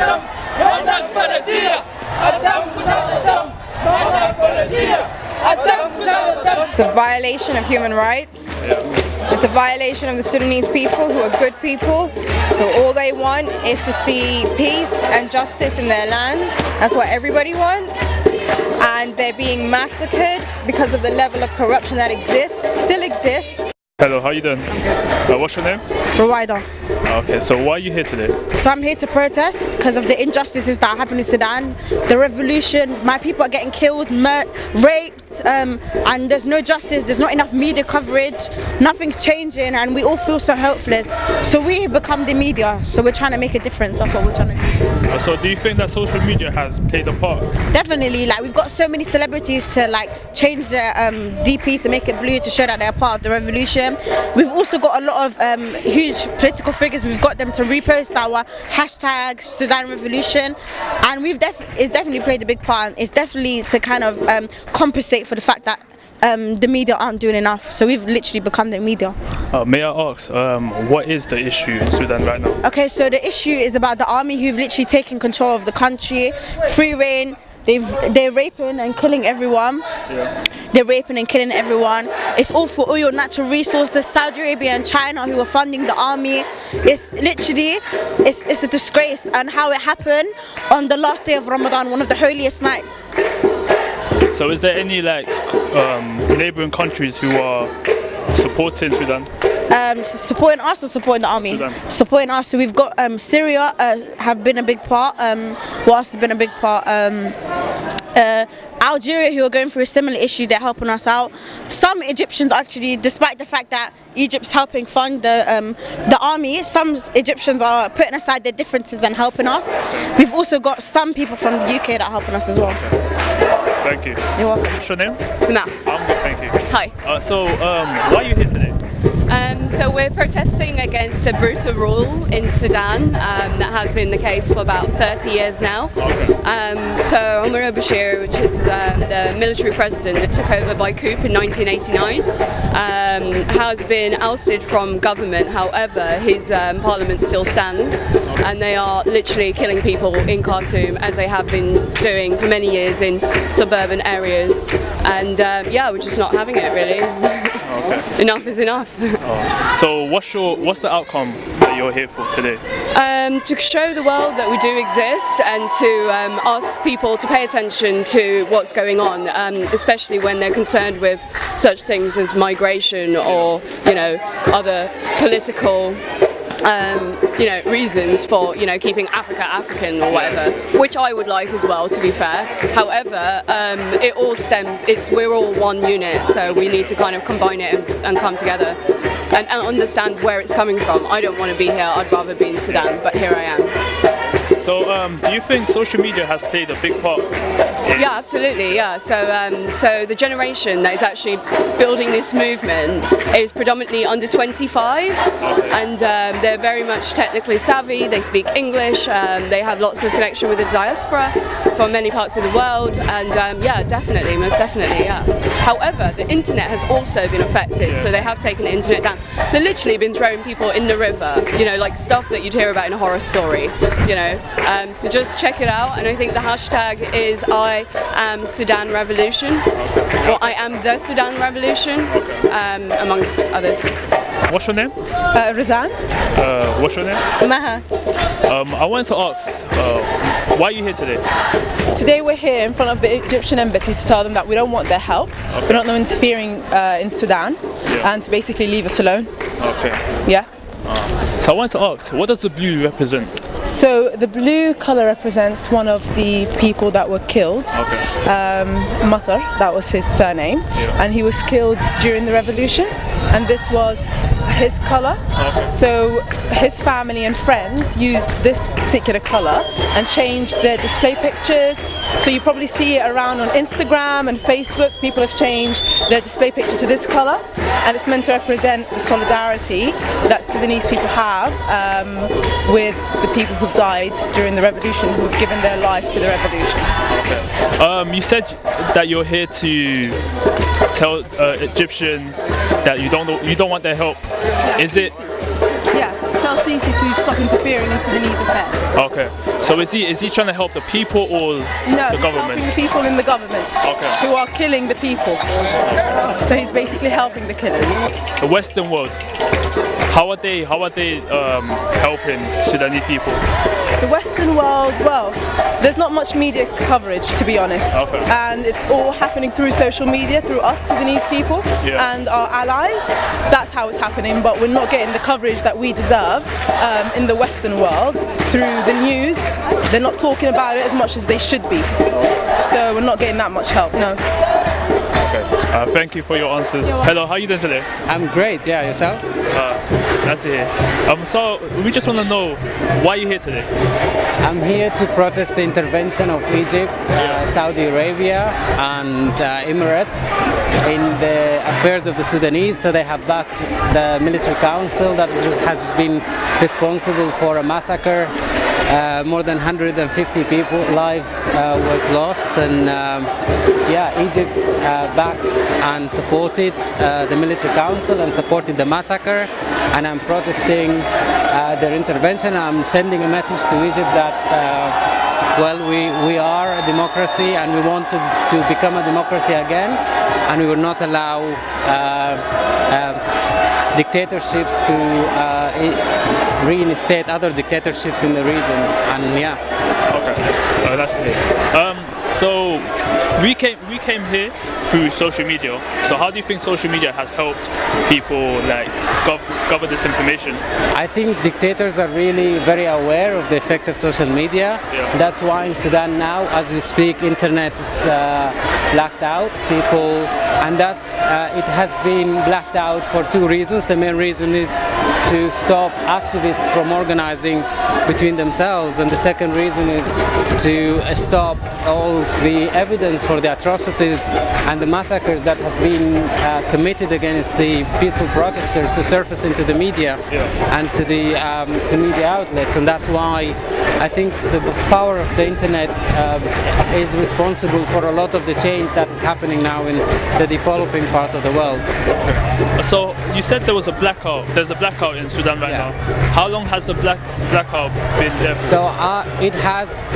الدم معناك بلدية الدم مسال الدم معناك بلدية الدم مسال الدم. It's a violation of human rights. It's a violation of the Sudanese people, who are good people, who all they want is to see peace and justice in their land. That's what everybody wants. And they're being massacred because of the level of corruption that still exists. Hello, how you doing? What's your name? Rwanda. Okay, so why are you here today? So I'm here to protest because of the injustices that happen in Sudan, the revolution. My people are getting killed, raped, and there's no justice, there's not enough media coverage, nothing's changing, and we all feel so helpless. So we become the media, so we're trying to make a difference. That's what we're trying to do. So do you think that social media has played a part? Definitely, like we've got so many celebrities to like change their DP to make it blue to show that they're part of the revolution. We've also got a lot of huge political figures. We've got them to repost our hashtag Sudan Revolution, and it's definitely played a big part. It's definitely to kind of compensate for the fact that the media aren't doing enough. So we've literally become the media. May I ask, what is the issue in Sudan right now? Okay, so the issue is about the army who've literally taken control of the country, free reign. They're raping and killing everyone. Yeah. They're raping and killing everyone. It's all for oil, natural resources. Saudi Arabia and China who are funding the army. It's literally, it's a disgrace. And how it happened on the last day of Ramadan, one of the holiest nights. So is there any like neighboring countries who are supporting Sudan? Supporting us or supporting the army? Sudan. Supporting us. So we've got Syria have been a big part. What else has been a big part? Algeria, who are going through a similar issue, they're helping us out. Some Egyptians actually, despite the fact that Egypt's helping fund the army, some Egyptians are putting aside their differences and helping us. We've also got some people from the UK that are helping us as well. Thank you. You're welcome. What's your name? Sana. I'm good, thank you. Hi. Why are you here today? So we're protesting against a brutal rule in Sudan that has been the case for about 30 years now. So Omar al-Bashir, which is the military president that took over by coup in 1989, has been ousted from government. However, his parliament still stands, and they are literally killing people in Khartoum, as they have been doing for many years in suburban areas. And yeah, we're just not having it really. Okay. Enough is enough. So what's the outcome that you're here for today? To show the world that we do exist, and to ask people to pay attention to what's going on, especially when they're concerned with such things as migration or, you know, other political reasons for, keeping Africa African or whatever, which I would like as well, to be fair. However, it all stems, we're all one unit, so we need to kind of combine it and come together and understand where it's coming from. I don't want to be here, I'd rather be in Sudan, but here I am. So do you think social media has played a big part? Yeah, absolutely, yeah. So the generation that is actually building this movement is predominantly under 25, and they're very much technically savvy, they speak English, they have lots of connection with the diaspora from many parts of the world, and yeah, definitely, most definitely, yeah. However, the internet has also been affected, so they have taken the internet down. They've literally been throwing people in the river, like stuff that you'd hear about in a horror story, so just check it out, and I think the hashtag is I am Sudan Revolution, or I am the Sudan Revolution, amongst others. What's your name? Razan. What's your name? Maha. I wanted to ask, why are you here today? Today we're here in front of the Egyptian embassy to tell them that we don't want their help, we don't want them interfering in Sudan, and to basically leave us alone. Okay. Yeah. So I wanted to ask, what does the blue represent? So the blue colour represents one of the people that were killed. Okay. Matar, that was his surname, and he was killed during the revolution, and this was his colour. Okay. So his family and friends used this particular colour and changed their display pictures. So you probably see it around on Instagram and Facebook. People have changed their display picture to this colour, and it's meant to represent the solidarity that Sudanese people have with the people who've died during the revolution, who've given their life to the revolution. Okay. You said that you're here to tell Egyptians that you don't want their help. Is it? Yeah, tell Sisi to stop interfering in Sudanese affairs. Okay. So is he trying to help the people or No, the he's government? helping the people in the government Okay. who are killing the people. So he's basically helping the killers. The Western world. How are they helping Sudanese people? The Western world, well, there's not much media coverage, to be honest. Okay. And it's all happening through social media, through us Sudanese people Yeah. and our allies. That's how it's happening, but we're not getting the coverage that we deserve in the Western world through the news. They're not talking about it as much as they should be. So we're not getting that much help, no. Okay. Thank you for your answers. Hello, how are you doing today? I'm great, yeah, yourself? Nice to hear. So we just want to know why you're here today. I'm here to protest the intervention of Egypt, Saudi Arabia and Emirates in the affairs of the Sudanese. So they have backed the military council that has been responsible for a massacre. More than 150 people lives was lost, and Egypt backed and supported the military council and supported the massacre, and I'm protesting their intervention. I'm sending a message to Egypt that we are a democracy and we want to become a democracy again, and we will not allow dictatorships to reinstate other dictatorships in the region. And Okay, that's it. So we came here through social media. So how do you think social media has helped people like cover this information? I think dictators are really very aware of the effect of social media. Yeah. That's why in Sudan now, as we speak, internet is blacked out. People, and it has been blacked out for two reasons. The main reason is to stop activists from organizing between themselves, and the second reason is to stop all the evidence for the atrocities and the massacre that has been committed against the peaceful protesters to surface into the media and to the media outlets. And that's why I think the power of the internet is responsible for a lot of the change that is happening now in the developing part of the world. So you said there was a blackout. There's a blackout in Sudan right now. How long has the blackout been there? So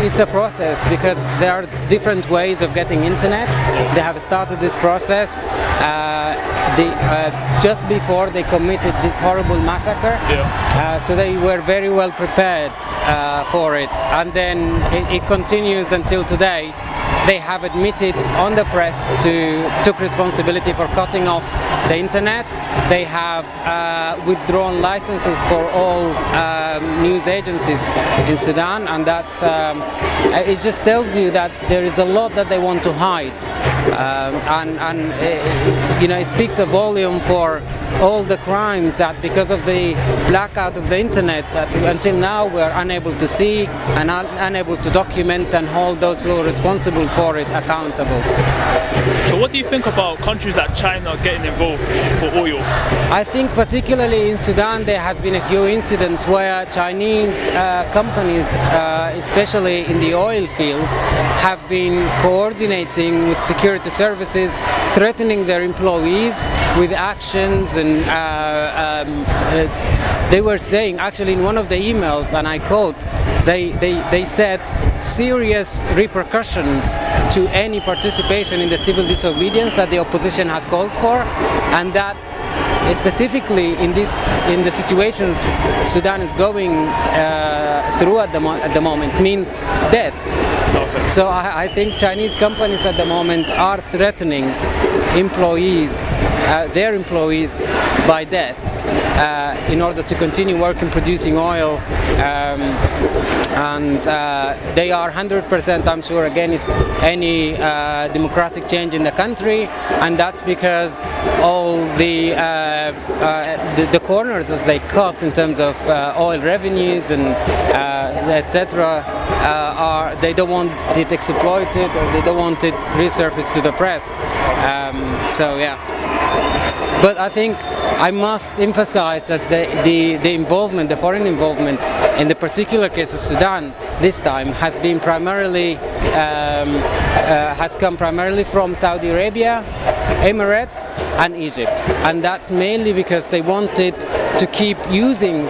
it's a process, because there are different ways of getting internet. They have started this process just before they committed this horrible massacre. So they were very well prepared for it, and then it continues until today. They have admitted on the press took responsibility for cutting off the internet. They have withdrawn licenses for all news agencies in Sudan, and that's it just tells you that there is a lot that they want to hide, and it speaks a volume for all the crimes that, because of the blackout of the internet, that until now we're unable to see and unable to document and hold those who are responsible for it accountable. So what do you think about countries like China getting involved for oil? I think particularly in Sudan there has been a few incidents where Chinese companies, especially in the oil fields, have been coordinating with security services, threatening their employees with actions, and they were saying, actually in one of the emails, and I quote, they said serious repercussions to any participation in the civil disobedience that the opposition has called for, and that specifically in the situations Sudan is going through at the moment means death. Okay. So I think Chinese companies at the moment are threatening employees, their employees, by death in order to continue working producing oil, and they are 100%, I'm sure, against any democratic change in the country, and that's because all the corners as they cut in terms of oil revenues and etc. They don't want it exploited, or they don't want it resurfaced to the press. So yeah. But I think I must emphasize that the involvement, the foreign involvement, in the particular case of Sudan this time has been primarily has come primarily from Saudi Arabia, Emirates, and Egypt, and that's mainly because they wanted to keep using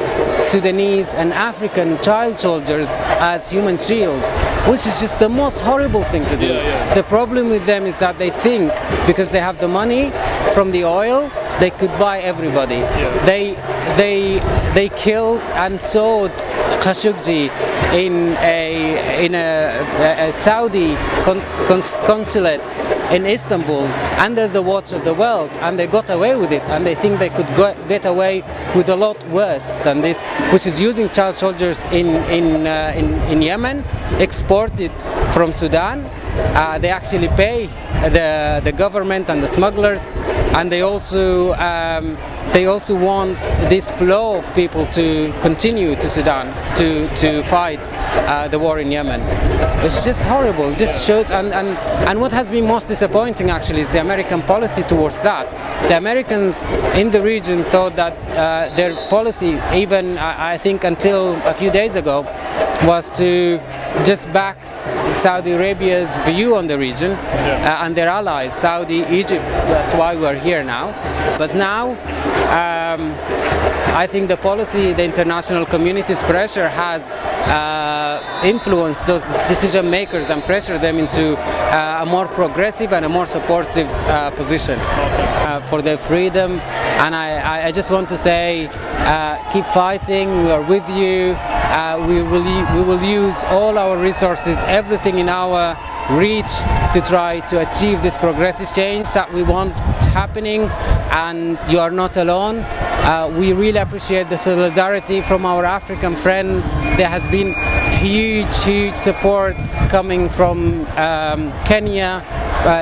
Sudanese and African child soldiers as human shields, which is just the most horrible thing to do. The problem with them is that they think because they have the money from the oil, they could buy everybody. They killed and sold Khashoggi in a Saudi consulate in Istanbul under the watch of the world, and they got away with it, and they think they could get away with a lot worse than this, which is using child soldiers in Yemen, exported from Sudan. They actually pay the government and the smugglers, and they also want this flow of people to continue to Sudan to fight the war in Yemen. It's just horrible. It just shows, and what has been most disappointing actually is the American policy towards that. The Americans in the region thought that their policy, even I think until a few days ago, was to just back Saudi Arabia's view on the region and their allies, Saudi, Egypt. That's why we're here now. But now I think the policy, the international community's pressure has influenced those decision makers and pressured them into a more progressive and a more supportive position for their freedom. And I just want to say, keep fighting. We are with you. We will use all our resources, everything in our reach, to try to achieve this progressive change that we want happening, and you are not alone. We really appreciate the solidarity from our African friends. There has been huge support coming from Kenya,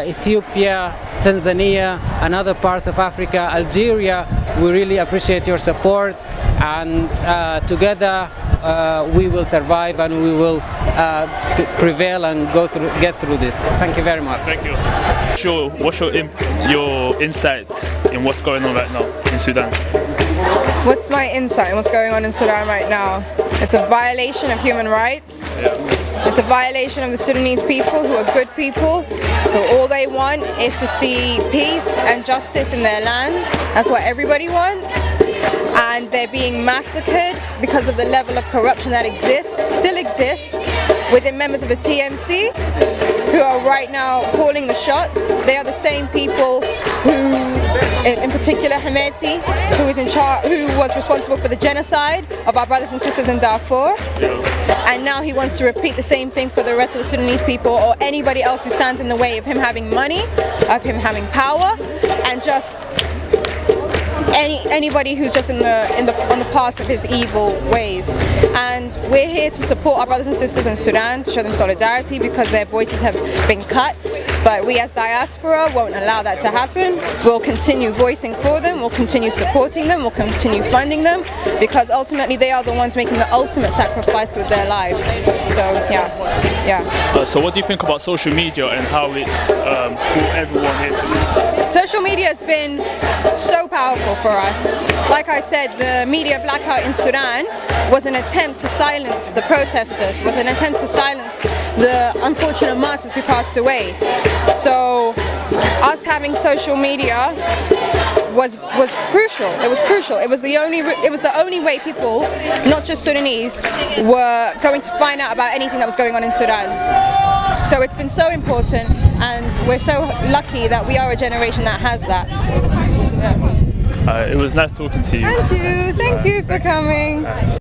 Ethiopia, Tanzania and other parts of Africa, Algeria. We really appreciate your support, and together we will survive and we will prevail and get through this. Thank you very much. Thank you. What's your insight in what's going on right now in Sudan? What's my insight in what's going on in Sudan right now? It's a violation of human rights. It's a violation of the Sudanese people, who are good people, who all they want is to see peace and justice in their land. That's what everybody wants. And they're being massacred because of the level of corruption that still exists within members of the TMC, who are right now calling the shots. They are the same people who, in particular Hemeti, who was responsible for the genocide of our brothers and sisters in Darfur. And now he wants to repeat the same thing for the rest of the Sudanese people, or anybody else who stands in the way of him having money, of him having power, and just anybody who's just on the path of his evil ways. And we're here to support our brothers and sisters in Sudan, to show them solidarity, because their voices have been cut. But we as diaspora won't allow that to happen. We'll continue voicing for them, we'll continue supporting them, we'll continue funding them, because ultimately they are the ones making the ultimate sacrifice with their lives. So yeah. So what do you think about social media and how it's brought everyone here together? Social media has been so powerful for us. Like I said, the media blackout in Sudan was an attempt to silence the protesters, was an attempt to silence the unfortunate martyrs who passed away. So us having social media was crucial. It was crucial. It was the only way people, not just Sudanese, were going to find out about anything that was going on in Sudan. So it's been so important, and we're so lucky that we are a generation that has that. Yeah. It was nice talking to you. Thank you for coming.